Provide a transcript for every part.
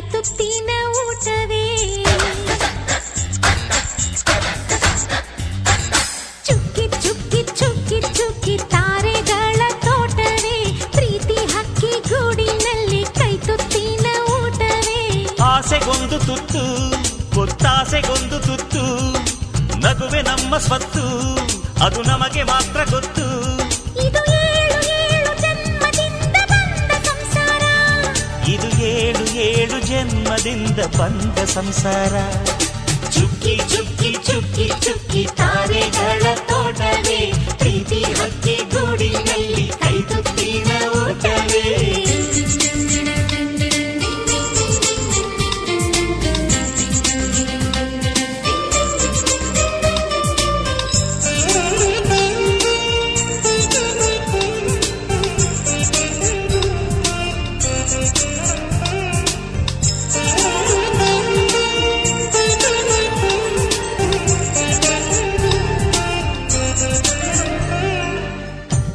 ತುತ್ತಿನ ಊಟವೇ ಚುಕ್ಕಿ ಚುಕ್ಕಿ ಚುಕ್ಕಿ ಚುಕ್ಕಿ ತಾರೆಗಳ ತೋಟವೇ ಪ್ರೀತಿ ಹಕ್ಕಿ ಗೂಡಿನಲ್ಲಿ ಕೈ ತುತ್ತಿನ ಊಟವೇ ಆಸೆಗೊಂದು ತುತ್ತು ಗೊತ್ತಾಸೆಗೊಂದು ತುತ್ತು ನಗುವೆ ನಮ್ಮ ಸ್ವತ್ತು ಅದು ನಮಗೆ ಮಾತ್ರ ಗೊತ್ತು ಇದು ಏಳು ಏಳು ಜನ್ಮದಿಂದ ಬಂದ ಸಂಸಾರ ಇದು ಏಳು ಏಳು ಜನ್ಮದಿಂದ ಬಂದ ಸಂಸಾರ ಚುಕ್ಕಿ ಚುಕ್ಕಿ ಚುಕ್ಕಿ ಚುಕ್ಕಿ ತಾರೆಗಳ ತೋಟವೇ ಪ್ರೀತಿ ಹಕ್ಕಿ ಗೂಡಿನಲ್ಲಿ ಕೈ ತುತ್ತಿನ ಊಟವೇ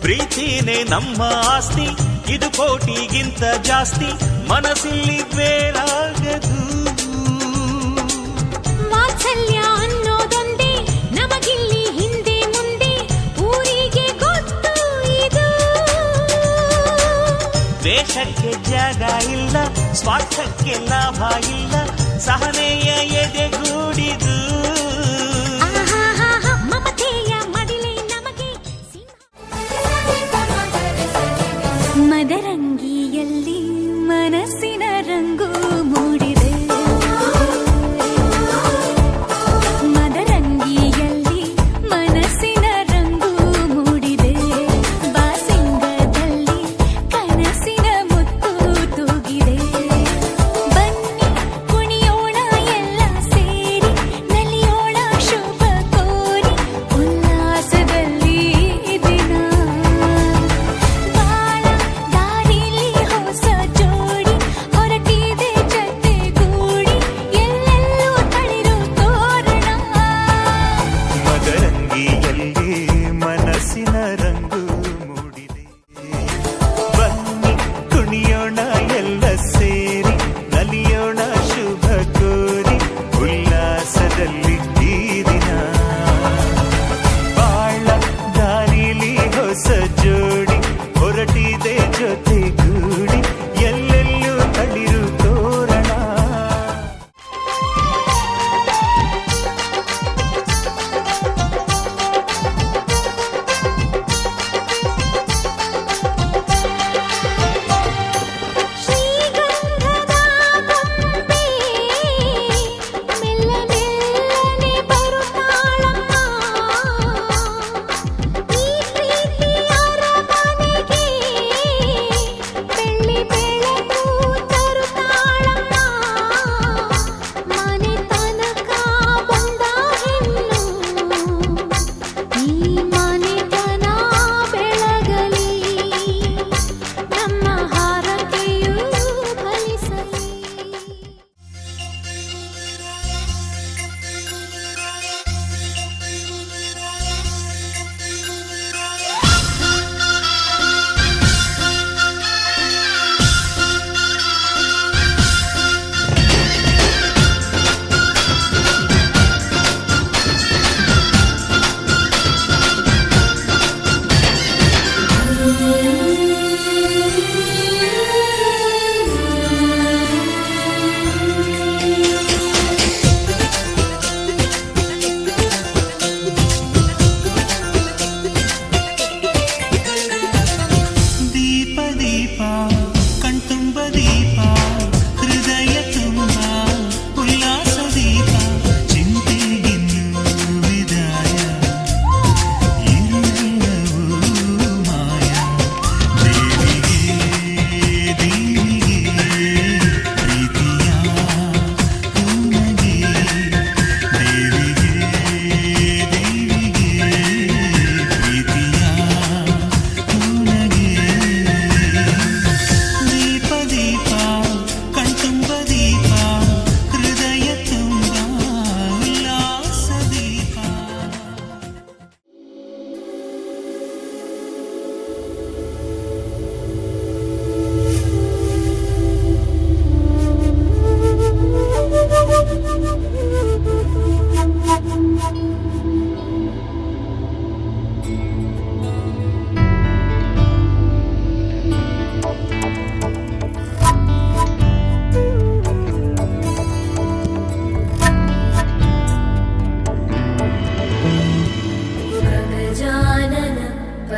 ಪ್ರೀತಿನೇ ನಮ್ಮ ಆಸ್ತಿ ಇದು ಕೋಟಿಗಿಂತ ಜಾಸ್ತಿ ಮನಸ್ಸಿಲ್ಲಿ ಬೇರಾಗದು ವಾತ್ಸಲ್ಯ ಅನ್ನೋದೊಂದೇ ನಮಗಿಲ್ಲಿ ಹಿಂದೆ ಮುಂದೆ ಊರಿಗೆ ಗೊತ್ತು ಇದು ದ್ವೇಷಕ್ಕೆ ಜಾಗ ಇಲ್ಲ ಸ್ವಾರ್ಥಕ್ಕೆ ಲಾಭ ಇಲ್ಲ ಸಹನೆಯ ಎದೆಗೂಡಿದು ಮದರಂಗಿಯಲ್ಲಿ ಮನಸ್ಸಿನ ರಂಗು ಮೂಡಿದೆ ಮದರಂಗಿಯಲ್ಲಿ ಮನಸ್ಸಿನ ರಂಗು ಮೂಡಿದೆ ಬಾಸಿಂಗದಲ್ಲಿ ಕನಸಿನ ಮುತ್ತು ತೂಗಿದೆ ಬನ್ನಿ ಕುಣಿಯೋಣ ಎಲ್ಲ ಸೇರಿ ನಲಿಯೋಣ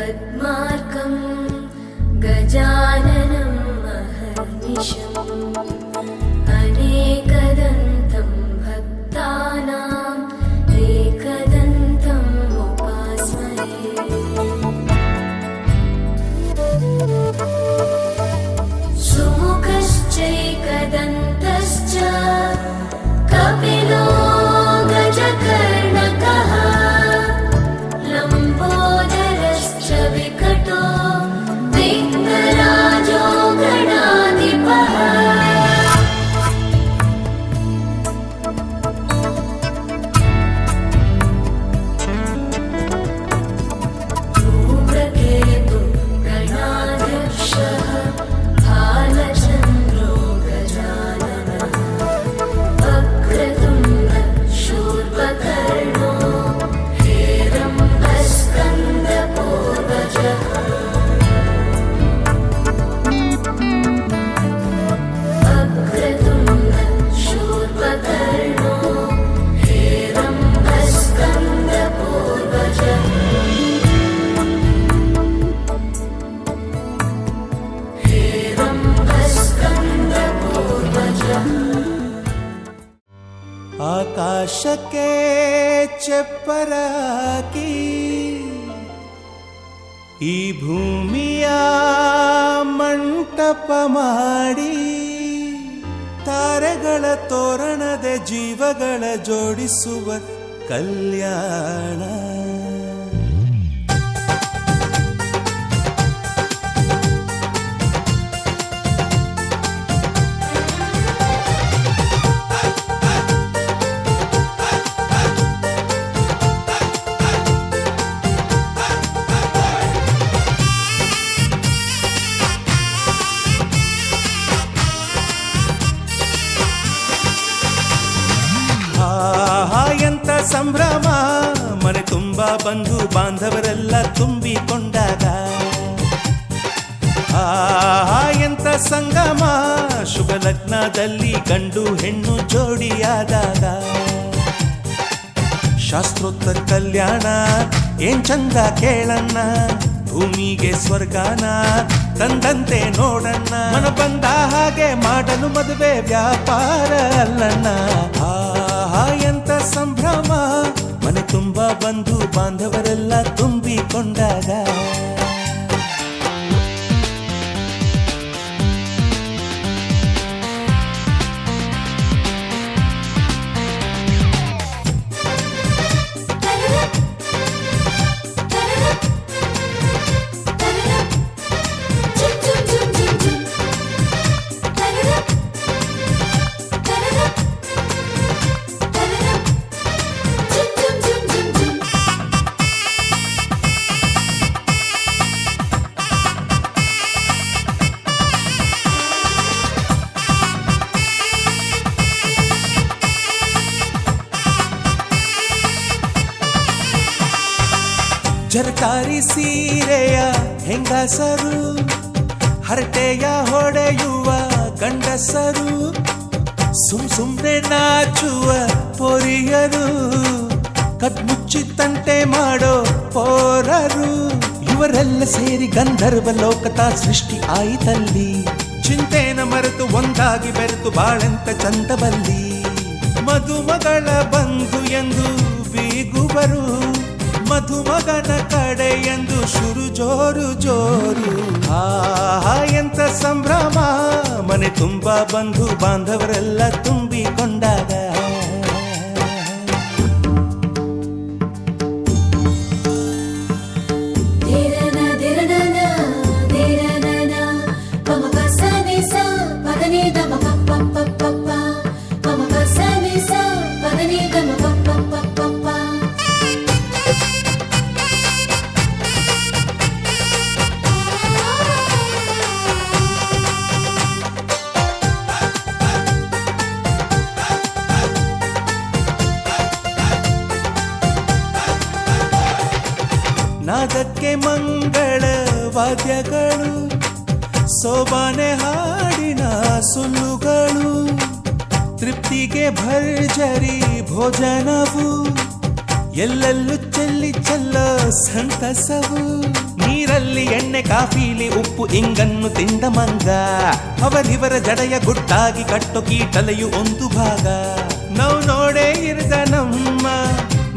पद्मार्कं गजाननं महर्निशम् अनेकदन्तं भक्तानाम् एकदन्तम् उपास्महे सुमुखश्चैकदन्तश्च कपिलो गजकर्णकः लम्बोदरश्च विकटो विघ्नराजो गणाधिपः धूम्रकेतु गणाध्यक्षः भालचन्द्रो गजाननः वक्रतुण्ड शूर्पकर्णो हेरम्बस्कन्दपूर्वजः वक्रतुण्ड शूर्पकर्णो हेरम्बस्कन्दपूर्वजः हेरम्बस्कन्दपूर्वजः ಆಕಾಶಕ್ಕೆ ಚೆಪ್ಪರಾಕಿ ಈ ಭೂಮಿಯ ಮಂಟಪ ಮಾಡಿ ತಾರೆಗಳ ತೋರಣದ ಜೀವಗಳ ಜೋಡಿಸುವ ಕಲ್ಯಾಣ ಎಂತ ಸಂಭ್ರಮ ಮನೆ ತುಂಬ ಬಂಧು ಬಾಂಧವರೆಲ್ಲ ತುಂಬಿಕೊಂಡಾಗ ಎಂತ ಸಂಗಮ ಶುಭ ಲಗ್ನದಲ್ಲಿ ಗಂಡು ಹೆಣ್ಣು ಜೋಡಿಯಾದಾಗ ಶಾಸ್ತ್ರೋತ್ತರ ಕಲ್ಯಾಣ ಏನ್ ಚಂದ ಕೇಳಣ್ಣ ಭೂಮಿಗೆ ಸ್ವರ್ಗಾನ ತಂದಂತೆ ನೋಡಣ್ಣ ಮನ ಬಂದ ಹಾಗೆ ಮಾಡಲು ಮದುವೆ ವ್ಯಾಪಾರ ಅಲ್ಲಣ್ಣ ಎಂತ ಸಂಭ್ರಮ ಮನೆ ತುಂಬ ಬಂಧು ಬಾಂಧವರೆಲ್ಲ ತುಂಬಿಕೊಂಡಾಗ ಜರಕಾರಿ ಸೀರೆಯ ಹೆಂಗಸರು ಹರಟೆಯ ಹೊಡೆಯುವ ಗಂಡಸರು ಸುಮ್ನೆ ನಾಚುವ ಪೊರಿಯರು ಕದ್ಮುಚ್ಚಿ ತಂಟೆ ಮಾಡೋ ಪೋರರು ಇವರೆಲ್ಲ ಸೇರಿ ಗಂಧರ್ವ ಲೋಕದ ಸೃಷ್ಟಿ ಆಯಿತಲ್ಲಿ ಚಿಂತೆನ ಮರೆತು ಒಂದಾಗಿ ಬೆರೆತು ಬಾಳೆಂತ ಚಂದವಲ್ಲಿ ಮದುಮಗಳ ಬಂಧು ಎಂದು ಬೀಗುವರು ಮಧುಮಗನ ಕಡೆ ಎಂದು ಶುರು ಜೋರು ಜೋರು ಎಂತ ಸಂಭ್ರಮ ಮನೆ ತುಂಬ ಬಂಧು ಬಾಂಧವರೆಲ್ಲ ತುಂಬಿಕೊಂಡಾಗ ನಾದಕ್ಕೆ ಮಂಗಳ ವಾದ್ಯಗಳು ಸೋಬಾನೆ ಹಾಡಿನ ಸುಳ್ಳುಗಳು ತೃಪ್ತಿಗೆ ಭರ್ಜರಿ ಭೋಜನವು ಎಲ್ಲೆಲ್ಲೂ ಚೆಲ್ಲಿ ಚೆಲ್ಲೋ ಸಂತಸವು ನೀ ಎಣ್ಣೆ ಕಾಫಿಲಿ ಉಪ್ಪು ಇಂಗನ್ನು ತಿಂದ ಮಂಗ ಅವರಿವರ ಜಡೆಯ ಗುಟ್ಟಾಗಿ ಕಟ್ಟೋ ಕೀಟಲೆಯು ಒಂದು ಭಾಗ ನಾವು ನೋಡೇ ಇರದ ನಮ್ಮ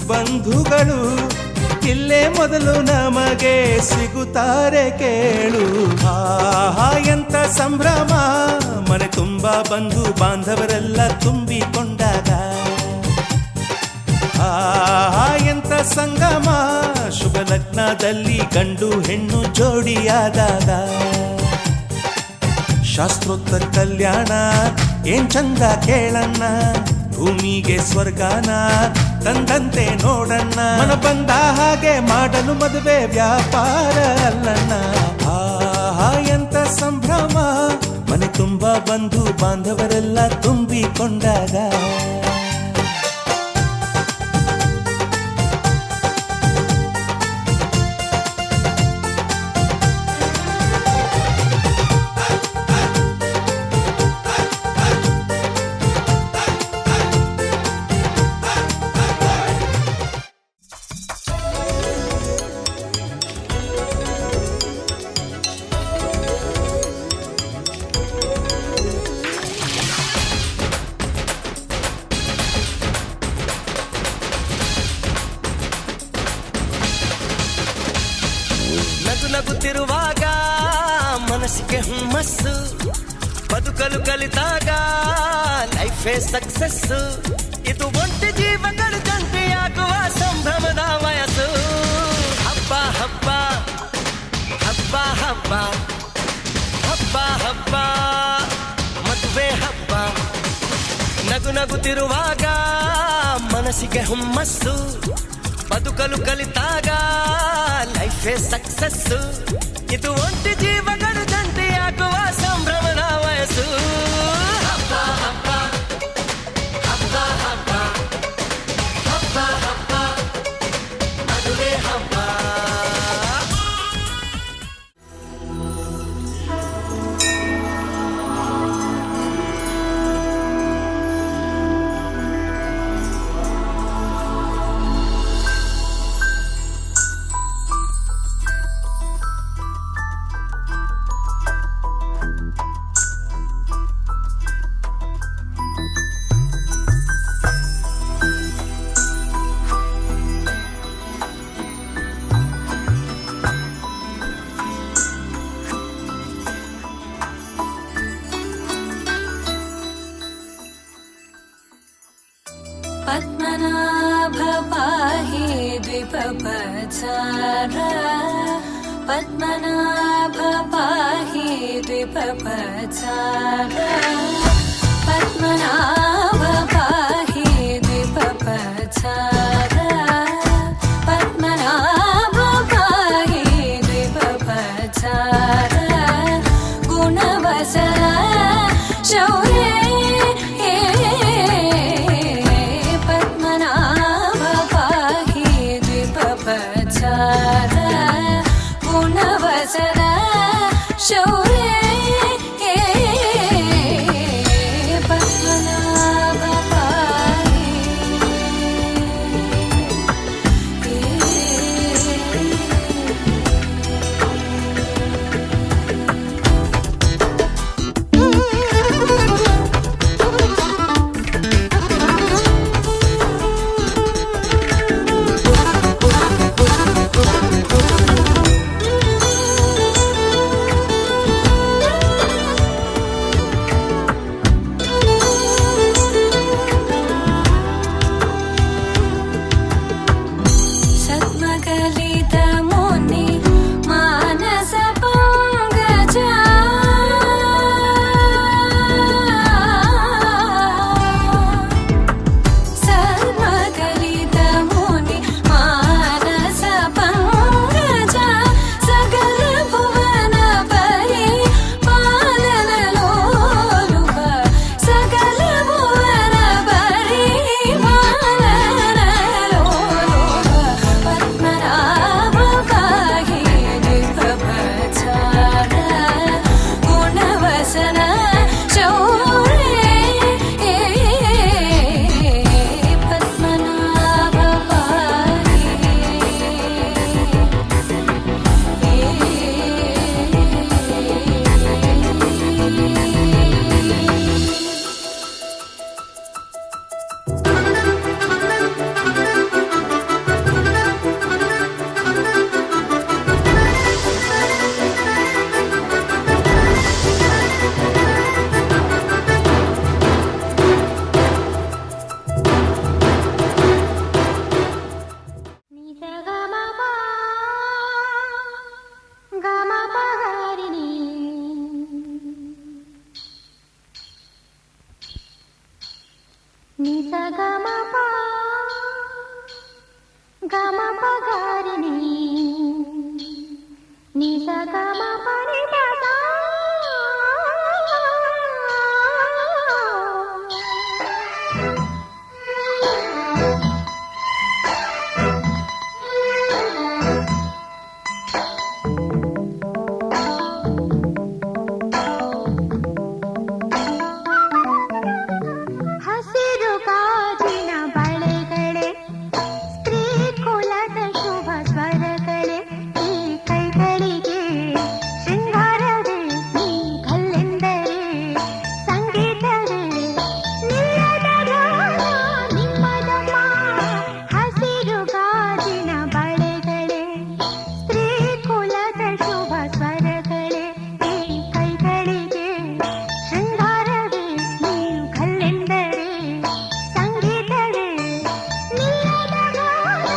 ಬಂಧುಗಳು ಇಲ್ಲೇ ಮೊದಲು ನಮಗೆ ಸಿಗುತ್ತಾರೆ ಕೇಳು ಆಹಾ ಎಂತ ಸಂಭ್ರಮ ಮನೆ ತುಂಬಾ ಬಂಧು ಬಾಂಧವರೆಲ್ಲ ತುಂಬಿಕೊಂಡಾಗ ಆಹಾ ಎಂತ ಸಂಗಮ ಶುಭ ಲಗ್ನದಲ್ಲಿ ಗಂಡು ಹೆಣ್ಣು ಜೋಡಿಯಾದಾಗ ಶಾಸ್ತ್ರೋತ್ತರ ಕಲ್ಯಾಣ ಏನ್ ಚಂದ ಕೇಳಣ್ಣ ಭೂಮಿಗೆ ಸ್ವರ್ಗಾನ ತಂದಂತೆ ನೋಡಣ್ಣ ಮನ ಬಂದ ಹಾಗೆ ಮಾಡಲು ಮದುವೆ ವ್ಯಾಪಾರ ಅಲ್ಲಣ್ಣ ಆಹಾ ಎಂತ ಸಂಭ್ರಮ ಮನೆ ತುಂಬಾ ಬಂಧು ಬಾಂಧವರೆಲ್ಲ ತುಂಬಿಕೊಂಡಾಗ ನಗುತ್ತಿರುವಾಗ ಮನಸ್ಸಿಗೆ ಹುಮ್ಮಸ್ಸು ಬದುಕಲು ಕಲಿತಾಗ ಲೈಫೇ ಸಕ್ಸಸ್ ಇದು ಒಂಟಿ ಜೀವಗಳ ಜಂಟಿಯಾಗುವ ಸಂಭ್ರಮದ ವಯಸ್ಸು ಹಬ್ಬ ಹಬ್ಬ ಹಬ್ಬ ಹಬ್ಬ ಹಬ್ಬ ಹಬ್ಬ ಮದುವೆ ಹಬ್ಬ ನಗುತ್ತಿರುವಾಗ ಮನಸ್ಸಿಗೆ ಹುಮ್ಮಸ್ಸು ಬದುಕಲು ಕಲಿತಾಗ ಲೈಫೇ ಸಕ್ಸಸ್ ಇದು ಒಂಟಿ ಜೀವಗಳು ಜಂಟಿಯಾಗುವ ಸಂಭ್ರಮದ ವಯಸ್ಸು ಹಬ್ಬ ಹಬ್ಬ ಹಬ್ಬ ಹಬ್ಬ ಹಬ್ಬ ಹಬ್ಬ ಮದುವೆ ಹಬ್ಬ पद्मनाभ पाहि द्विपपचार पद्मनाभ पाहि द्विपपचार पद्मनाभ पाहि द्विपपचार पद्मनाभ पाहि द्विपपचार गुणवसर शौर्य गुणवसर शौर्य पद्मनाभ पाहि ಹಸಿರು ಗಾಜಿನ ಬಳೆಗಳೇ ಸ್ತ್ರೀ ಕುಲದ ಶುಭ ಸ್ವರಗಳೇ ಈ ಕೈಗಳಿಗೆ ಶೃಂಗಾರವೇ ಈ ಕಲ್ಲೆಂದರೆ ಸಂಗೀತವೇ ನಿಲ್ಲದ ಗಾನ ನಿಮ್ಮದಮ್ಮ ಹಸಿರು ಗಾಜಿನ ಬಳೆಗಳೇ ಸ್ತ್ರೀ ಕುಲದ ಶುಭ ಸ್ವರಗಳೇ ಈ ಕೈಗಳಿಗೆ ಶೃಂಗಾರವೇ ನೀವು ಕಲ್ಲೆಂದರೆ ಸಂಗೀತವೇ ನಿಲ್ಲದ ಗಾನ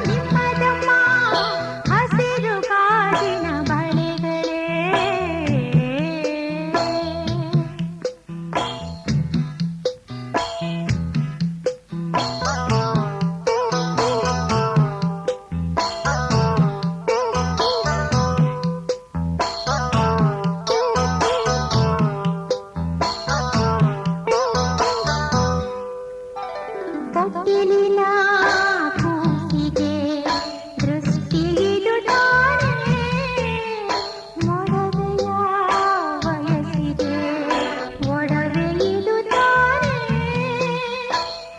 ನಿಮ್ಮದಮ್ಮ ಹಸಿರು ಗಾಜಿನ ಬಳೆಗಳೇ ತೊಟ್ಟಿಲಿನ ಕೂಸಿಗೆ ದೃಷ್ಟಿಯಿಡುತ್ತಾನೆ ಮೊಡವೆಯ ವಯಸ್ಸಿಗೆ ಒಡವೆಯಿಡುತ್ತಾನೆ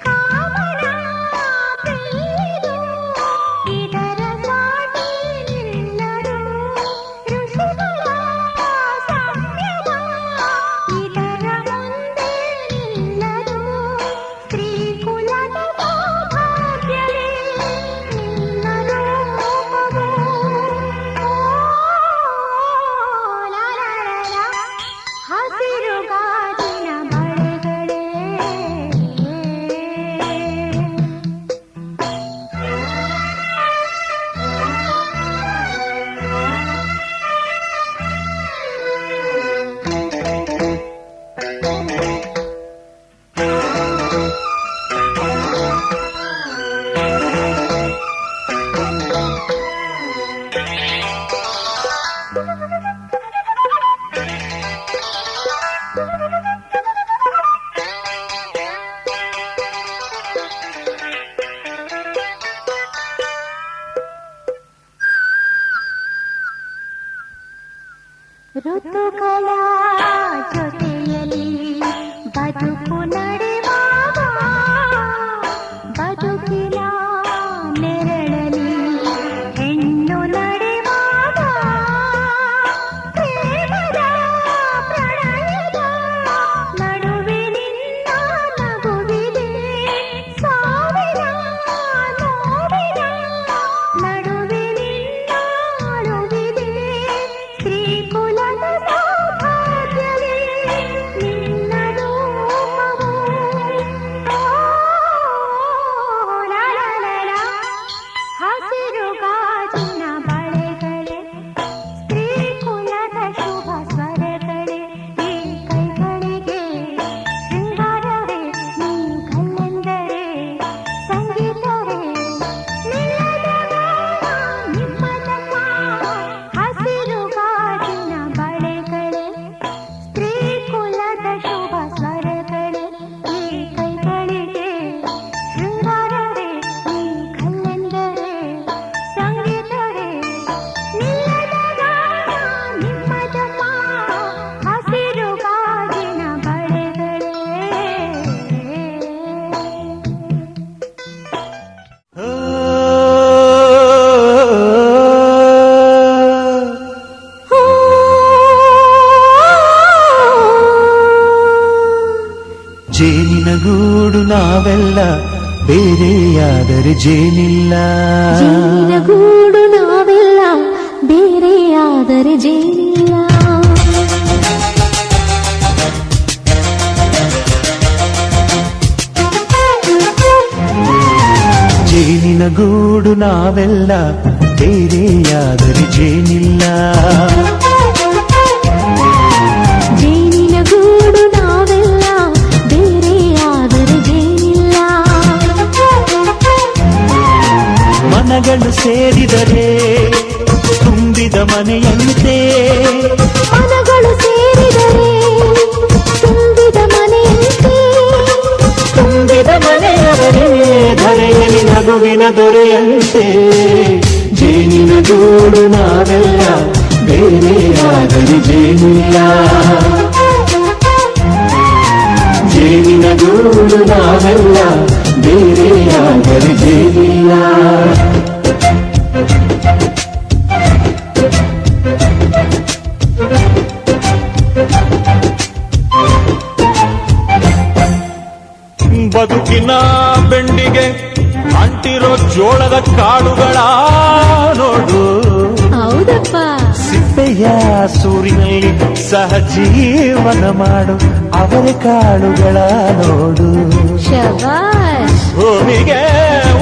ಕಾಮನ ಪ್ರಿಯರು ಇದರ ಸಾಟಿ ನಿಲ್ಲರು ಋಷಿಗಳ ಸಂಯಮ ಇದರ ಮುಂದೆ ನಿಲ್ಲರು ಸ್ತ್ರೀ ಕುಲದ ಸೌಭಾಗ್ಯವೇ ನಿನ್ನ ರೂಪವು ಹಸಿರು ಗಾಜಿನ ಬಳೆಗಳೇ ಋತುಗಳ ಜೊತೆಯಲ್ಲಿ ಬದುಕು ನಡೆವಾಗ ಬದುಕಿನ ನೆರಳಲಿ ಹೆಣ್ಣು ನಡೆವಾಗ ಪ್ರೇಮದ ಪ್ರಣಯದ ನಡುವೆ ನಿನ್ನ ನಗುವಿದೆ ಸಾವಿರ ನೋವಿನ ನಡುವೆ ನಿನ್ನ ಅಳುವಿದೆ ಸ್ತ್ರೀ ಕುಲದ ಸೌಭಾಗ್ಯವೇ ನಿನ್ನ ರೂಪವು ಹಸಿರು ಗಾಜಿನ ಬಳೆಗಳೇ ಸ್ತ್ರೀ ಕುಲದ ಶುಭ ಸ್ವರಗಳೇ ಈ ಕೈಗಳಿಗೆ ಶೃಂಗಾರವೇ ನೀ ಕಲ್ಲೆಂದರೆ ಸಂಗೀತವೇ ನಿಲ್ಲದ ಗಾನ ನಿಮ್ಮದಮ್ಮ ಹಸಿರು ಗಾಜಿನ ಬಳೆಗಳೇ ಸ್ತ್ರೀ ಕುಲದ ಶುಭ ಸ್ವರಗಳೇ ಈ ಕೈಗಳಿಗೆ ಶೃಂಗಾರವೇ ನೀ ಕಲ್ಲೆಂದರೆ ಸಂಗೀತವೇ ನಿಲ್ಲದ ಗಾನ ನಿಮ್ಮದಮ್ಮ ಹಸಿರು ಗಾಜಿನ ಬಳೆಗಳೇ ಜೇನಿನ ಗೂಡು ನಾವೆಲ್ಲ ಬೇರೆಯಾದರೆ ಜೇನಿಲ್ಲ ಜೇನಿನ ಗೂಡು ನಾವೆಲ್ಲ ಬೇರೆಯಾದರೆ ಜೇನಿಲ್ಲ ಜೇನಿನ ಗೂಡು ನಾವೆಲ್ಲ ಬೇರೆಯಾದರೆ ಜೇನಿಲ್ಲ ಜೇನಿನ ಗೂಡು ನಾವೆಲ್ಲ ಬೇರೆಯಾದರೆ ಜೇನಿಲ್ಲ ಮನಗಳು ಸೇರಿದರೆ ತುಂಬಿದ ಮನೆಯಂತೆ ಮನಗಳು ಸೇರಿದರೆ ತುಂಬಿದ ಮನೆಯಂತೆ ತುಂಬಿದ ಮನೆಯವರೇ ಧರೆಯಲ್ಲಿ ನಗುವಿನ ದೊರೆಯಂತೆ ಜೇನಿನ ಗೂಡು ನಾವೆಲ್ಲ ಬೇರೆಯಾದರೆ ಜೇನಿಲ್ಲ ಜೇನಿನ ಗೂಡು ನಾವೆಲ್ಲ ಬೇರೆಯಾದರೆ ಜೇನಿಲ್ಲ ಬದುಕಿನ ಬೆಂಡಿಗೆ ಅಂಟಿರೋ ಜೋಳದ ಕಾಳುಗಳ ನೋಡು ಹೌದಪ್ಪ ಸಿಪ್ಪೆಯ ಸೂರಿನಲ್ಲಿ ಸಹಜೀವನ ಮಾಡು ಅವರ ಕಾಳುಗಳ ನೋಡು ಶಬಾಷ್ ಭೂಮಿಗೆ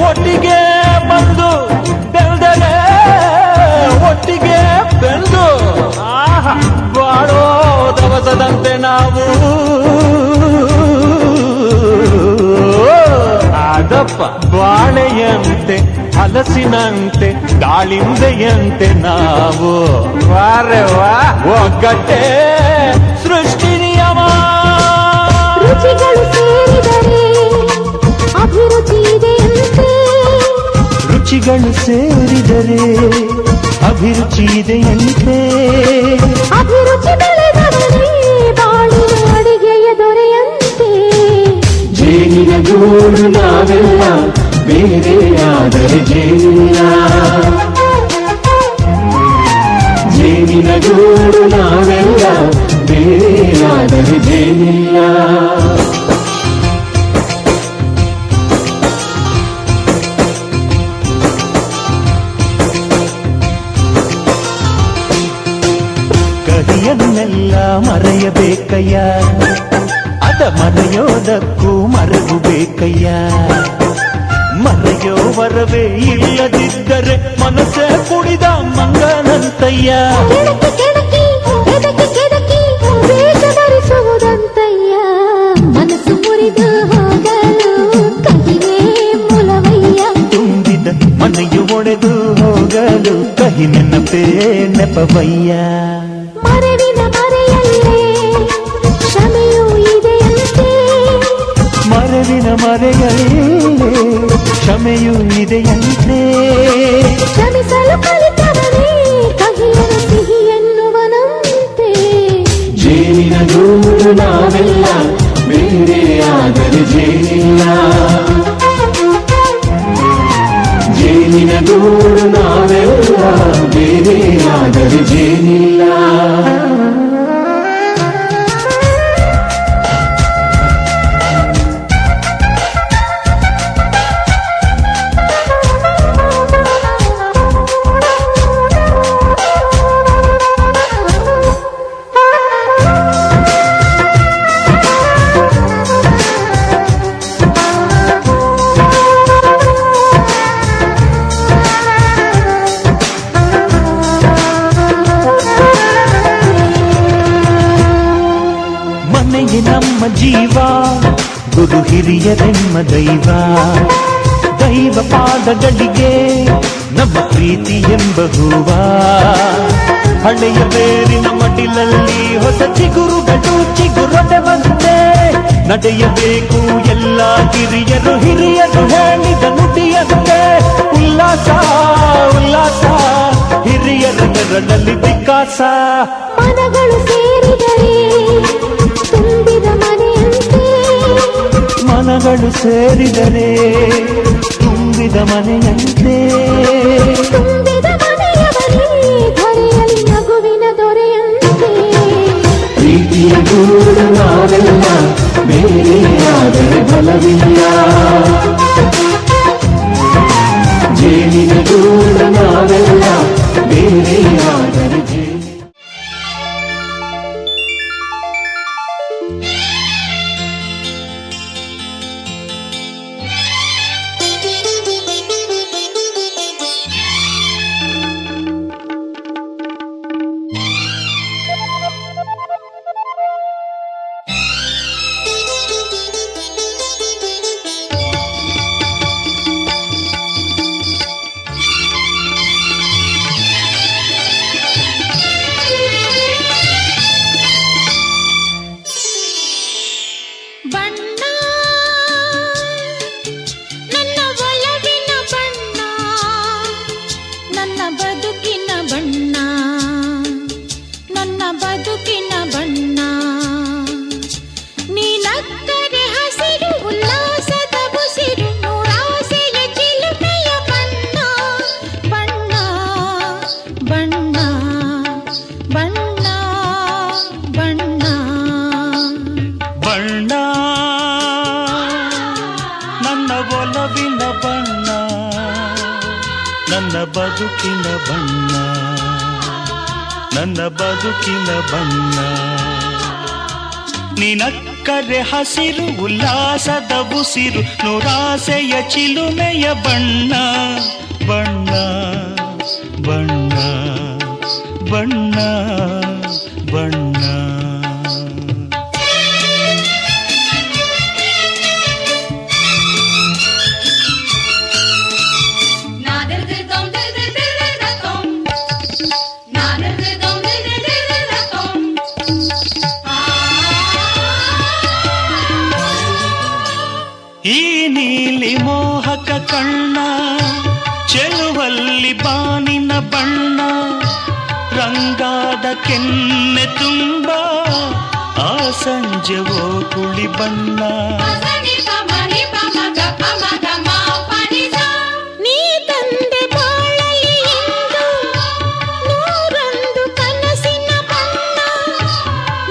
ಒಟ್ಟಿಗೆ ಬಂದು ಬೆಳೆದರೆ ಒಟ್ಟಿಗೆ ಬೆಳೆದು ಬಾಳೋ ದವಸದಂತೆ ನಾವು ಅದಪ್ಪ ಬಾಳೆಯಂತೆ ಹಲಸಿನಂತೆ ದಾಳಿಂಬೆಯಂತೆ ನಾವು ವಾರೆ ವಾ ಒಗ್ಗಟ್ಟೆ ಸೃಷ್ಟಿ ನಿಯಮ ರುಚಿಗಳು ಸೇರಿದರೆ ಅಭಿರುಚಿ ಇದೆಯಂತೆ ರುಚಿಗಳು ಸೇರಿದರೆ ಅಭಿರುಚಿ ಇದೆಯಂತೆ ಅಭಿರುಚಿ ಬೆಳೆದವನೇ ಬಾಳಿನ ಅಡಿಗೆಯ ದೊರೆಯಂತೆ ಜೇನಿನ ಗೂಡು ನಾವೆಲ್ಲ ಬೇರೆಯಾದರೆ ಜೇನಿಲ್ಲ ಜೇನಿನ ಗೂಡು ನಾವೆಲ್ಲ ಬೇರೆಯಾದರೆ ಜೇನಿಲ್ಲ ಕಹಿಯನ್ನೆಲ್ಲ ಮರೆಯಬೇಕಯ್ಯ ಅದ ಮರೆಯೋದಕ್ಕೂ ಮರೆವು ಬೇಕಯ್ಯ ಮರೆಯೋ ವರವೇ ಇಲ್ಲದಿದ್ದರೆ ಮನಸ್ಸೇ ಕುಡಿದ ಮಂಗನಂತಯ್ಯ ಕೆಡಕಿ ಕೆಡಕಿ ಕೆದಕಿ ಕೆದಕಿ ವೇಷ ಧರಿಸುವುದಂತಯ್ಯ ಮನಸ್ಸು ಮುರಿದು ಹೋಗಲು ಕಹಿನೇ ಮೂಲವಯ್ಯ ತುಂಬಿದ ಮನೆಯು ಒಡೆದು ಹೋಗಲು ಕಹಿ ನೆನಪೇ ನೆಪವಯ್ಯ ಮರವಿನ ಮರೆಯಲ್ಲೇ ಕ್ಷಮೆಯೂ ಇದೆಯಂತೆ ಮರವಿನ ಮರೆಯಲ್ಲೇ ಕ್ಷಮೆಯೂ ಇದೆಯಂತೆ ಕ್ಷಮಿಸಲು ಕಲಿತವನೇ ಕಹಿಯನ್ನು ಸಿಹಿ ಎನ್ನುವನಂತೆ ಜೇನಿನ ಗೂಡು ನಾವೆಲ್ಲ ಬೇರೆಯಾದರೆ ಜೇನಿಲ್ಲ ಜೇನಿನ ಗೂಡು ನಾವೆಲ್ಲ ಬೇರೆಯಾದರೆ ಜೇನಿಲ್ಲ ಮನೆಯೇ ನಮ್ಮ ಜೀವ ಗುರು ಹಿರಿಯರೆಮ್ಮ ದೈವ ದೈವ ಪಾದಗಳಿಗೆ ನಮ್ಮ ಪ್ರೀತಿ ಎಂಬ ಹೂವ ಹಳೆಯ ಬೇರಿನ ಮಡಿಲಲ್ಲಿ ಹೊಸ ಚಿಗುರುಗಳು ಚಿಗುರೊಡೆವಂತೆ ನಡೆಯಬೇಕು ಎಲ್ಲ ಹಿರಿಯರು ಹೇಳಿದ ನುಡಿಯಂತೆ ಉಲ್ಲಾಸ ಉಲ್ಲಾಸ ಹಿರಿಯರ ನೆರಳಲ್ಲಿ ವಿಕಾಸ ಮನಗಳು ಸೇರಿದರೆ ತುಂಬಿದ ಮನೆಯಂತೆ ಮನಗಳು ಸೇರಿದರೆ ತುಂಬಿದ ಮನೆಯಂತೆ ತುಂಬಿದ ಮನೆಯವನೇ ಧರೆಯಲ್ಲಿ ನಗುವಿನ ದೊರೆಯಂತೆ ಪ್ರೀತಿಯ ಗೂಡು ನಾವೆಲ್ಲ ಬೇರೆಯಾದರೆ ಬಲವಿಲ್ಲ ಜೇನಿನ ಗೂಡು ನಾವೆಲ್ಲ ಬೇರೆಯಾದರೆ ಜೇನಿಲ್ಲ ಬಣ್ಣ ಬಣ್ಣ ಬಣ್ಣ ನನ್ನ ಒಲವಿನ ಬಣ್ಣ ನನ್ನ ಬದುಕಿನ ಬಣ್ಣ ನನ್ನ ಬದುಕಿನ ಬಣ್ಣ ನಿನಕ್ಕರೆ ಹಸಿರು ಉಲ್ಲಾಸದ ಉಸಿರು ನೂರಾಸೆಯ ಚಿಲುಮೆಯ ಬಣ್ಣ ಬಣ್ಣ ಬಣ್ಣ ಬಣ್ಣ ಬಣ್ಣ ಈ ನೀಲಿ ಮೋಹಕ ಕಣ್ಣ ಚೆಲುವಲ್ಲಿ ಬಾನಿನ ಬಣ್ಣ ರಂಗಾದ ಕೆನ್ನೆ ತುಂಬ ಆ ಸಂಜೆವೋ ಕುಳಿ ಬಣ್ಣ ನೀ ತಂದೆ ಬಾಳಲಿ ಎಂದು ನೂರೊಂದು ಕನಸಿನ ಬಣ್ಣ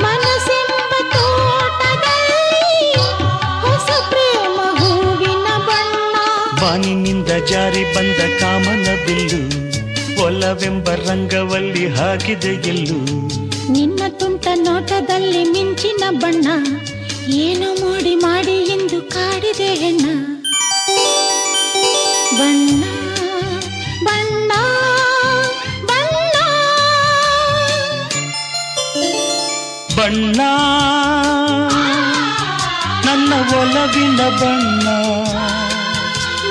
ಮನಸ್ಸೆಂಬ ತೋಟದಲ್ಲಿ ಹೊಸ ಪ್ರೇಮ ಹೂವಿನ ಬಣ್ಣ ಬಾನಿನಿಂದ ಜಾರಿ ಬಂದ ಕಾಮನ ಬಿಲ್ಲು ಒಲವೆಂಬ ರಂಗವಲ್ಲಿ ಹಾಕಿದೆ ಎಲ್ಲೂ ನಿನ್ನ ತುಂಟ ನೋಟದಲ್ಲಿ ಮಿಂಚಿನ ಬಣ್ಣ ಏನು ಮಾಡಿ ಮಾಡಿ ಎಂದು ಕಾಡಿದೆ ಹೆಣ್ಣ ಬಣ್ಣ ಬಣ್ಣ ಬಣ್ಣ ಬಣ್ಣ ನನ್ನ ಒಲವಿನ ಬಣ್ಣ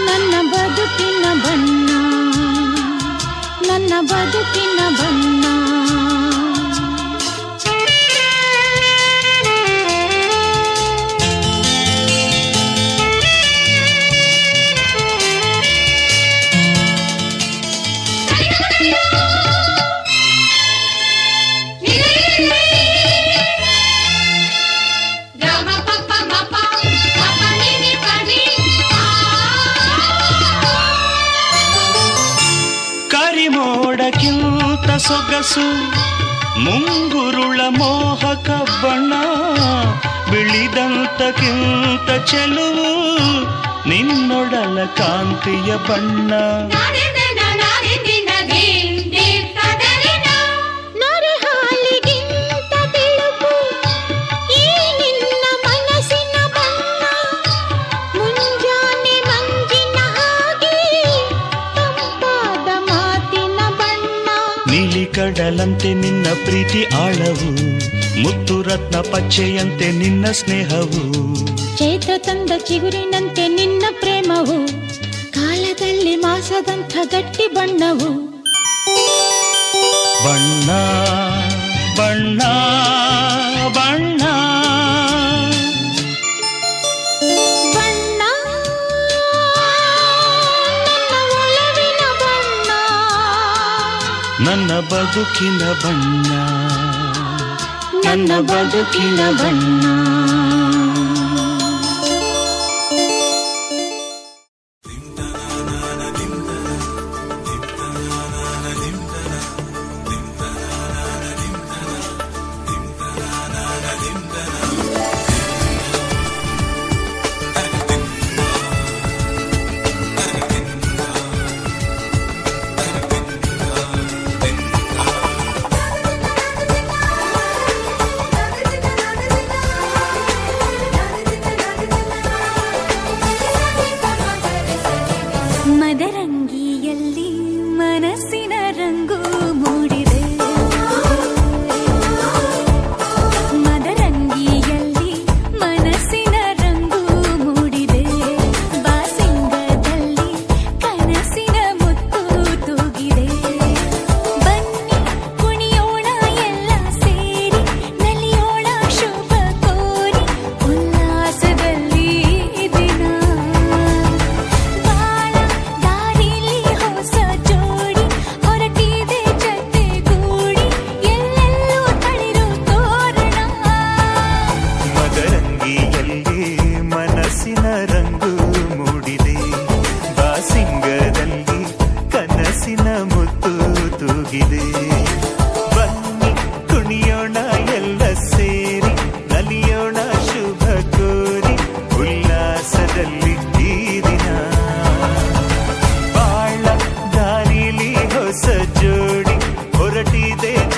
ನನ್ನ ಬದುಕಿನ ಬಣ್ಣ ನನ್ನ ಬದುಕಿನ ಬಣ್ಣ ಕರಿಮೋಡಕ್ಕಿಂತ ಸೊಗಸು ಮುಂಗುರುಳ ಮೋಹಕ ಬಣ್ಣ ಬಿಳಿದಂತಕ್ಕಿಂತ ಚೆಲುವು ನಿನ್ನೊಡಲ ಕಾಂತಿಯ ಬಣ್ಣ ನೊರೆ ಹಾಲಿಗಿಂತ ಬಿಳುಪು ಈ ನಿನ್ನ ಮನಸ್ಸಿನ ಬಣ್ಣ ಮುಂಜಾನೆ ಮಂಜಿನ ಹಾಗೆ ತಂಪಾದ ಮಾತಿನ ಬಣ್ಣ ನೀಲಿ ಕಡಲಂತೆ ನಿನ್ನ ಪ್ರೀತಿ ಆಳವು ಮುತ್ತು ರತ್ನ ಪಚ್ಚೆಯಂತೆ ನಿನ್ನ ಸ್ನೇಹವು ಚೈತ್ರ ತಂದ ಚಿಗುರಿನಂತೆ ನಿನ್ನ ಪ್ರೇಮವು ಕಾಲದಲ್ಲಿ ಮಾಸದಂಥ ಗಟ್ಟಿ ಬಣ್ಣವು ಬಣ್ಣ ಬಣ್ಣ ಬಣ್ಣ ಬಣ್ಣ ನನ್ನ ಒಲವಿನ ಬಣ್ಣ ನನ್ನ ಬದುಕಿನ ಬಣ್ಣ ನನ್ನ ಬದುಕಿನ ಬಣ್ಣ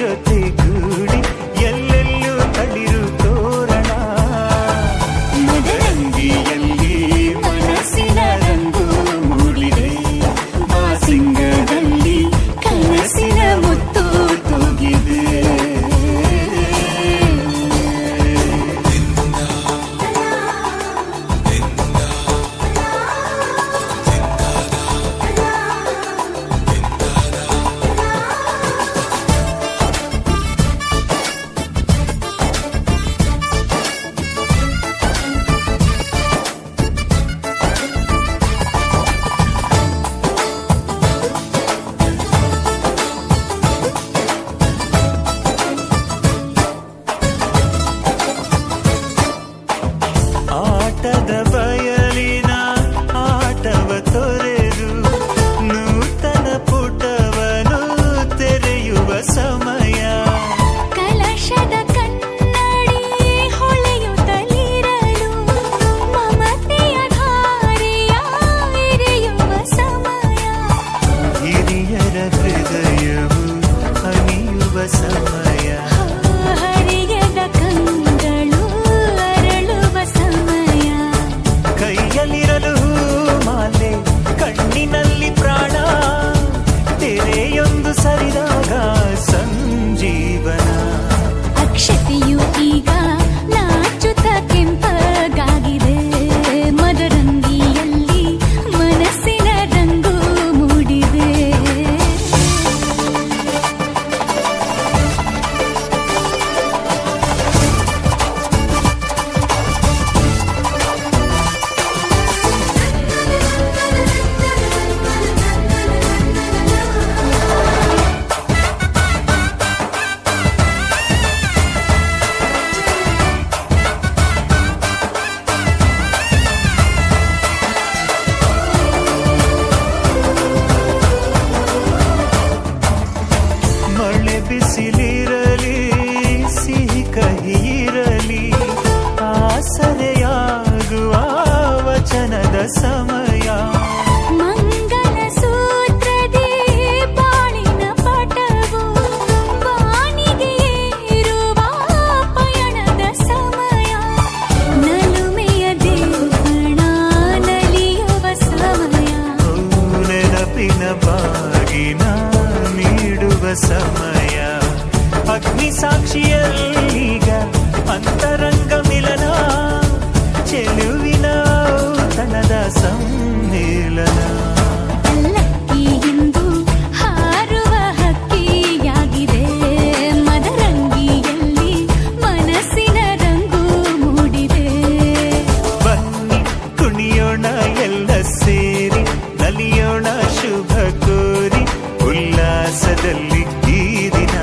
ಜೊತೆಗೂಡಿ ಎಲ್ಲೆಲ್ಲೂ ತಳಿರು ತೋರಣ ಮದರಂಗಿಯಲ್ಲಿ ಮನಸ್ಸಿನ ರಂಗು ಮೂಡಿದೆ ಬಾಸಿಂಗದಲ್ಲಿ ಕನಸಿನ ಮುತ್ತು ತೂಗಿದೆ ಆಟದ ಬಯಲಿನ ಆಟವ ತೊರೆದು ನೂತನ ಪುಟವನು ತೆರೆಯುವ ಸಮಯ ಕಲಶದ ಕನ್ನಡಿ ಹೊಳೆಯುತ್ತಲಿರಲು ಮಮತೆಯ ಧಾರೆಯ ಎರೆಯುವ ಸಮಯ ಹಿರಿಯರ ಹೃದಯವು ಹನಿಯುವ ಸಮಯ ಹರಿಯದ ಕಂಗಳು ಅರಳುವ ಸಮಯ ಕೈಯಲ್ಲಿರಲು ಮಾಲೆ ಕಣ್ಣಿನಲ್ಲಿ ಪ್ರಾಣ ತೆರೆಯೊಂದು ಸರಿದಾಗ ಸಂಜೀವನ ಅಕ್ಷತೆಯು ಈಗ ನಾಚುತ್ತ ಕೆಂಪಗಾಗಿದೆ ಮದರಂಗಿಯಲ್ಲಿ ಮನಸ್ಸಿನ ರಂಗು ಮೂಡಿದೆ ಮಳೆ ಬಿಸಿಲಿರಲಿ ಸಿಹಿ ಕಹಿ ಇರಲಿ ಆಸರೆಯಾಗುವ ವಚನದ ಸಮಯ ಮಂಗಲ ಸೂತ್ರದಿ ಬಾಳಿನ ಪಟವು ಬಾನಿಗೆ ಏರುವ ಪಯಣದ ಸಮಯ ನಲುಮೆಯ ದೇವಣ ನಲಿಯುವ ಸಮಯ ನೆನಪಿನ ಬಾಗಿನ ನೀಡುವ ಸಮಯ ಅಗ್ನಿ ಸಾಕ್ಷಿಯಲ್ಲೀಗ ಅಂತರಂಗ ಮಿಲನ ಚೆಲುವಿನ ಔತಣದ ಸಮ್ಮೇಳನ ಅಲ್ಲಕ್ಕಿ ಎಂದು ಹಾರುವ ಹಕ್ಕಿಯಾಗಿದೆ ಮದರಂಗಿಯಲ್ಲಿ ಮನಸ್ಸಿನ ರಂಗು ಮೂಡಿದೆ ಬನ್ನಿ ಕುಣಿಯೋಣ ಎಲ್ಲ ಸೇರಿ ನಲಿಯೋಣ ಶುಭ ಕೋರಿ ಉಲ್ಲಾಸದಲ್ಲಿ ಈ ದಿನ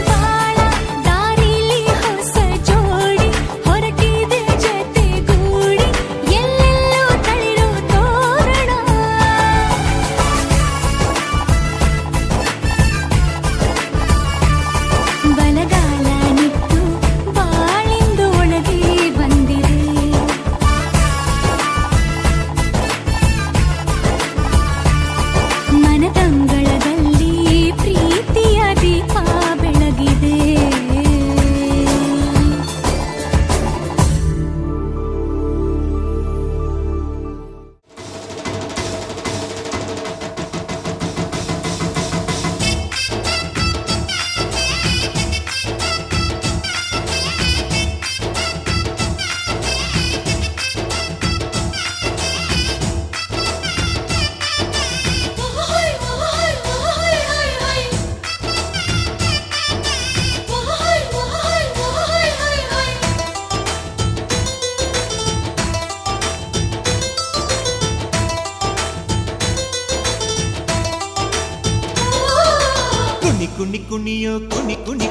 ಬಾಳ ದಾರಿಲಿ ಹೊಸ ಜೋಡಿ ಹೊರಟಿದೆ ಜೊತೆಗೂಡಿ ಎಲ್ಲೆಲ್ಲೂ ತಳಿರು ತೋರಣ ಬಲಗಾಲ ನಿಟ್ಟು ಬಾಳಿಂದು ಒಳಗೆ ಬಂದಿದೆ ಮನದಂಗಳದಲ್ಲಿ ಪ್ರೀತಿಯ ದೀಪ ಬೆಳಗಿದೆ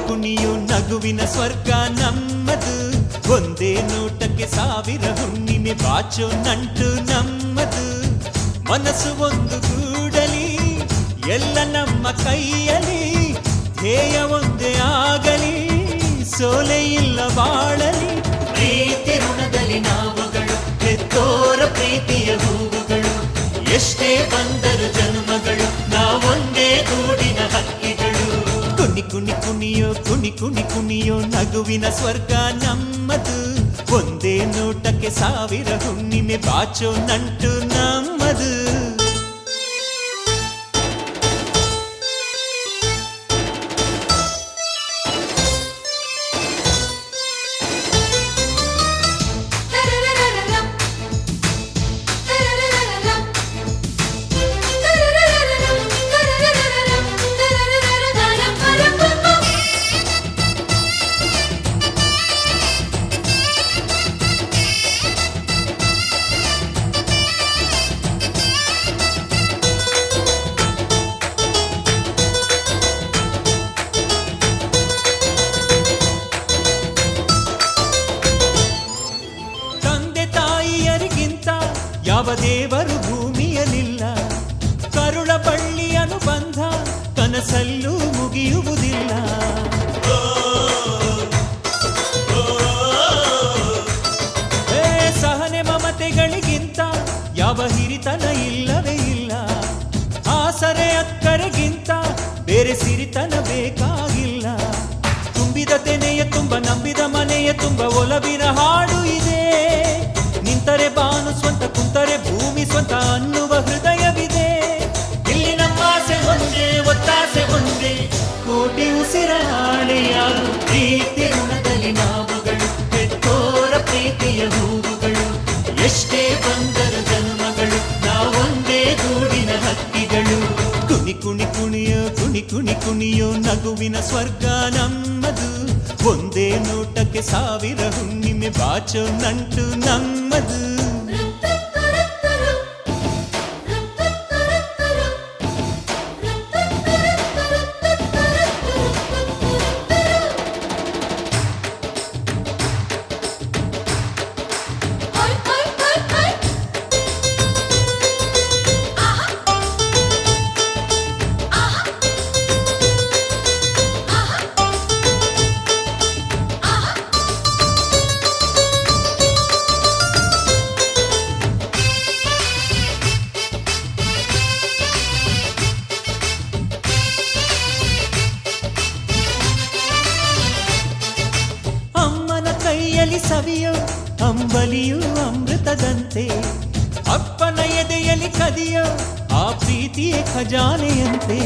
ಕುಣಿಯೋ ನಗುವಿನ ಸ್ವರ್ಗ ನಮ್ಮದು ಒಂದೇ ನೋಟಕ್ಕೆ ಸಾವಿರ ಹುಣ್ಣಿಮೆ ಬಾಚೋ ನಂಟು ನಮ್ಮದು ಮನಸ್ಸು ಒಂದು ಗೂಡಲಿ ಎಲ್ಲ ನಮ್ಮ ಕೈಯಲ್ಲಿ ಧ್ಯೇಯ ಒಂದೇ ಆಗಲಿ ಸೋಲೆ ಇಲ್ಲ ಬಾಳಲಿ ಪ್ರೀತಿ ಋಣದಲ್ಲಿ ನಾವುಗಳು ಹೆತ್ತೋರ ಪ್ರೀತಿಯ ಹೂವುಗಳು ಎಷ್ಟೇ ಬಂದರು ಜನ್ಮಗಳು ನಾವೊಂದೇ ಗೂಡಿನ ಹಕ್ಕಿಗಳು ಕುಣಿ ಕುಣಿ ಕುಣಿಯೋ ಕುಣಿ ಕುಣಿ ಕುಣಿಯೋ ನಗುವಿನ ಸ್ವರ್ಗ ನಮ್ಮದು ಒಂದೇ ನೋಟಕ್ಕೆ ಸಾವಿರ ಹುಣ್ಣಿಮೆ ಬಾಚೋ ನಂಟು ನಮ್ಮದು ಯಾವ ದೇವರು ಭೂಮಿಯಲಿಲ್ಲ ಕರುಳ ಬಳ್ಳಿ ಅನುಬಂಧ ಕನಸಲ್ಲೂ ಮುಗಿಯುವುದಿಲ್ಲ ಸಹನೆ ಮಮತೆಗಳಿಗಿಂತ ಯಾವ ಹಿರಿತನ ಇಲ್ಲವೇ ಇಲ್ಲ ಆಸರೆ ಅಕ್ಕರೆಗಿಂತ ಬೇರೆ ಸಿರಿತನ ಬೇಕಾಗಿಲ್ಲ ತುಂಬಿದ ತೆನೆಯ ತುಂಬ ನಂಬಿದ ಮನೆಯ ತುಂಬ ಒಲವಿನ ಹಾಡು ಇದೆ ನಿಂತರೆ ಬಾನು ಸ್ವಂತ ಕುಂತರೆ ಭೂಮಿ ಸ್ವಂತ ಅನ್ನುವ ಹೃದಯವಿದೆ ಇಲ್ಲಿ ನಮ್ಮ ಆಸೆ ಒಂದೇ ಒತ್ತಾಸೆ ಒಂದೇ ಕೋಟಿ ಉಸಿರ ಹಾಳೆಯಾರು ಪ್ರೀತಿ ಋಣದಲ್ಲಿ ನಾವುಗಳು ಹೆತ್ತೋರ ಪ್ರೀತಿಯ ಹೂವುಗಳು ಎಷ್ಟೇ ಬಂದರು ಜನ್ಮಗಳು ನಾವೊಂದೇ ಗೂಡಿನ ಹಕ್ಕಿಗಳು ಕುಣಿ ಕುಣಿ ಕುಣಿಯೋ ಕುಣಿ ಕುಣಿ ಕುಣಿಯೋ ನಗುವಿನ ಸ್ವರ್ಗ ನಮ್ಮದು ಒಂದೇ ನೋಟಕ್ಕೆ ಸಾವಿರ ಹುಣ್ಣಿಮೆ ಬಾಚೋ ನಂಟು ನಮ್ಮದು ಸವಿಯೋ ಅಂಬಲಿಯು ಅಮೃತದಂತೆ ಅಪ್ಪನ ಎದೆಯಲ್ಲಿ ಕದಿಯೋ ಆ ಪ್ರೀತಿಯೇ ಖಜಾನೆಯಂತೆ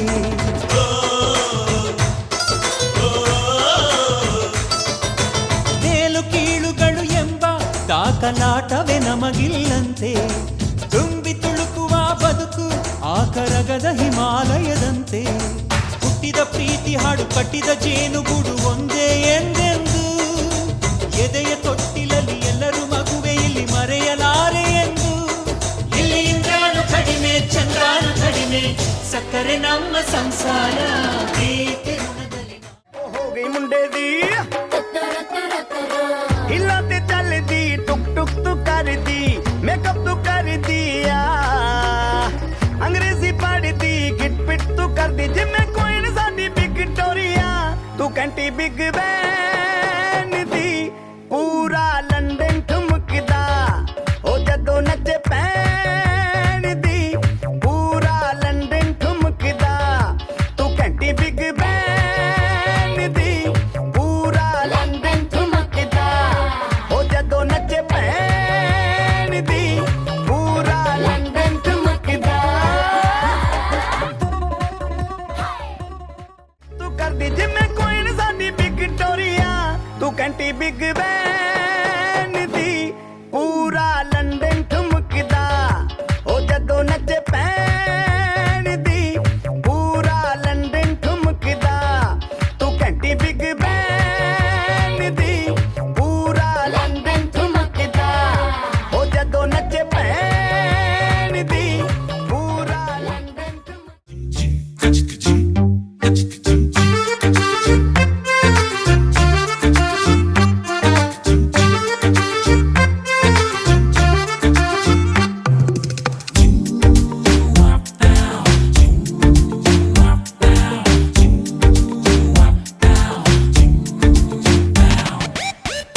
ಮೇಲು ಕೀಳುಗಳು ಎಂಬ ದಾಖಲಾಟವೇ ನಮಗಿಲ್ಲಂತೆ ತುಂಬಿ ತುಳುಕುವ ಬದುಕು ಆ ಕರಗದ ಹಿಮಾಲಯದಂತೆ ಹುಟ್ಟಿದ ಪ್ರೀತಿ ಹಾಡು ಕಟ್ಟಿದ ಜೇನುಗೂಡು ಒಂದೇ ಎಂದೆಂದು ಎದೆಯ ತೊಟ್ಟಿಲಲ್ಲಿ ಎಲ್ಲರೂ ಮಗುವೆ ಇಲ್ಲಿ ಮರೆಯಲಾರೆ ಎಂದು ಇಲ್ಲಿ ಇಂದ್ರಾನು ಕಡಿಮೆ ಚಂದ್ರಾನು ಕಡಿಮೆ ಸಕ್ಕರೆ ನಮ್ಮ ಸಂಸಾರ ಪ್ರೀತಿ ಋಣದಲ್ಲಿ ಹೋಗಿ ಮುಂಡೆದಿ हिलाते चलदी टुक टुक तू करदी मेकअप तू करदिया अंग्रेजी पढ़दी गिट पिट तू करदी जिम्मे कोई न साडी विक्टोरिया तू कंटी बिग बैन दी पूरा लंदन ठुमकदा ओ जदों नचे पैन दी पूरा लंदन ठुमकदा तू कंटी बिग बैन दी पूरा लंदन ठुमकदा ओ जदों नचे पैन दी पूरा लंदन ठुमकदा तू करदी जिम्मे कोई न साडी विक्टोरिया तू कंटी बिग बैन दी पूरा लंदन ठुमकदा ओ जदों नचे पैन दी पूरा लंदन ठुमकदा तू कंटी बिग बैन दी पूरा लंदन ठुमकदा ओ जदों नचे पैन दी पूरा लंदन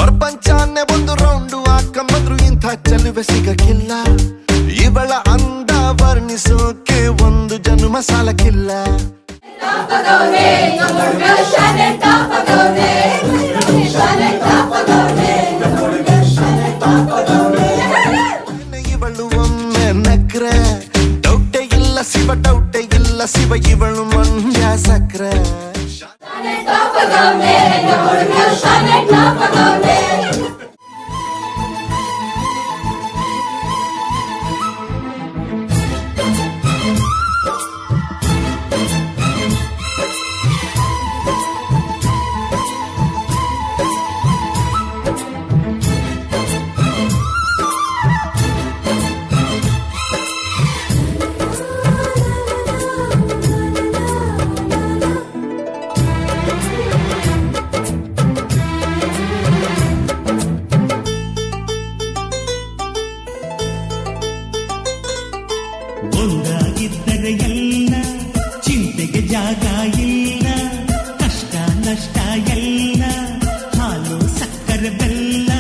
ಪ್ರಪಂಚಾನ್ನೇ ಒಂದು ರೌಂಡು ಹಾಕಂಬಂದ್ರು ಇಂಥ ಚೆಲುವೆ ಸಿಗಕ್ಕಿಲ್ಲ ಇವಳ ಅಂದ ವರ್ಣಿಸೋಕೆ ಒಂದು ಜನ್ಮ ಸಾಲಕ್ಕಿಲ್ಲ ಜ್ಞಾಪಕವೇ ಹುಡುಗ ಶಾನೆ ಜ್ಞಾಪಕವೇ ಒಂದಾಗಿದ್ದರೆ ಎಲ್ಲ ಚಿಂತೆಗೆ ಜಾಗ ಇಲ್ಲ ಕಷ್ಟ ನಷ್ಟ ಎಲ್ಲ ಹಾಲು ಸಕ್ಕರೆ ಬೆಲ್ಲ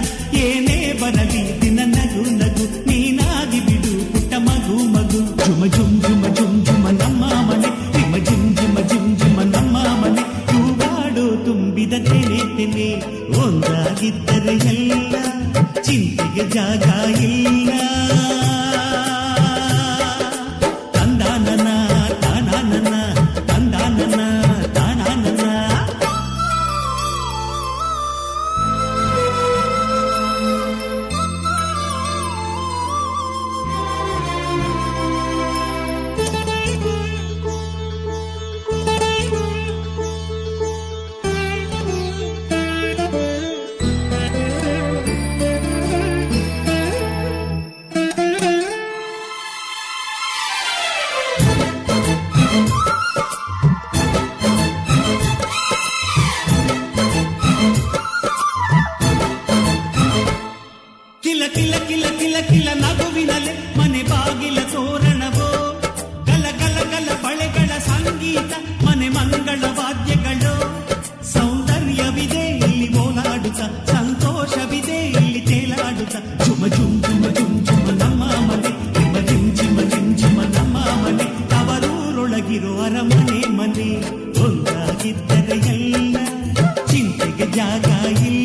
ಏನೇ ಬರಲಿ ದಿನ ನಗು ನಗು ನೀನಾಗಿ ಬಿಡು ಪುಟ್ಟ ಮಗು ಮಗು ಜುಮ ಜುಮ್ ಜುಮ ಜುಮ್ ಜುಮ ನಮ್ಮ ಮನೆ ನಿಮ್ಮ ಜುಮ್ ಜುಮ ಜುಮ್ ಜುಮ ನಮ್ಮ ಮನೆ ಹೂವಾಡೋ ತುಂಬಿದ ತೆನೆ ತೆನೆ ಒಂದಾಗಿದ್ದರೆ ಎಲ್ಲ ಚಿಂತೆಗೆ ಜಾಗ ಇಲ್ಲ ಕಿಲ ಕಿಲ ಕಿಲ ಕಿಲ ಕಿಲ ನಗುವಿನಲೆ ಮನೆ ಬಾಗಿಲ ತೋರಣವೋ ಗಲ ಗಲ ಗಲ ಬಳೆಗಳ ಸಂಗೀತ ಮನೆ ಮಂಗಳ ವಾದ್ಯಗಳು ಸೌಂದರ್ಯವಿದೆ ಇಲ್ಲಿ ಓಲಾಡುತ್ತ ಸಂತೋಷವಿದೆ ಇಲ್ಲಿ ತೇಲಾಡುತ್ತ ಜುಮ ಜುಮ್ ಜುಮ ಜುಮ್ ಜುಮ ನಮ್ಮ ಮನೆ ನಿಮ್ಮ ಜಿಮ್ ಜಿಮ ಜಿಮ್ ಜಿಮ ನಮ್ಮ ಮನೆ ತವರೂರೊಳಗಿರೋ ಅರಮನೆ ಮನೆ ಒಂದಾಗಿದ್ದರೆ ಎಲ್ಲ ಚಿಂತೆಗೆ ಜಾಗ ಇಲ್ಲ